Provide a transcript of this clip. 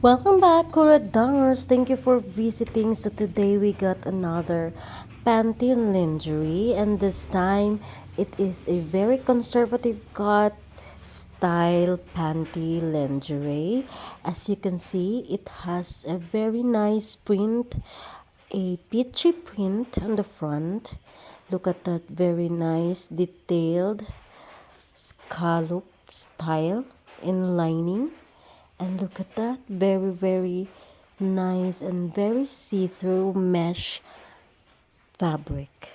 Welcome back, Kuradangers. Thank you for visiting. So today we got another panty lingerie, and this time it is a very conservative cut style panty lingerie. As you can see, it has a very nice print, a peachy print on the front. Look at that very nice detailed scallop style in lining. And look at that, very nice and very see-through mesh fabric.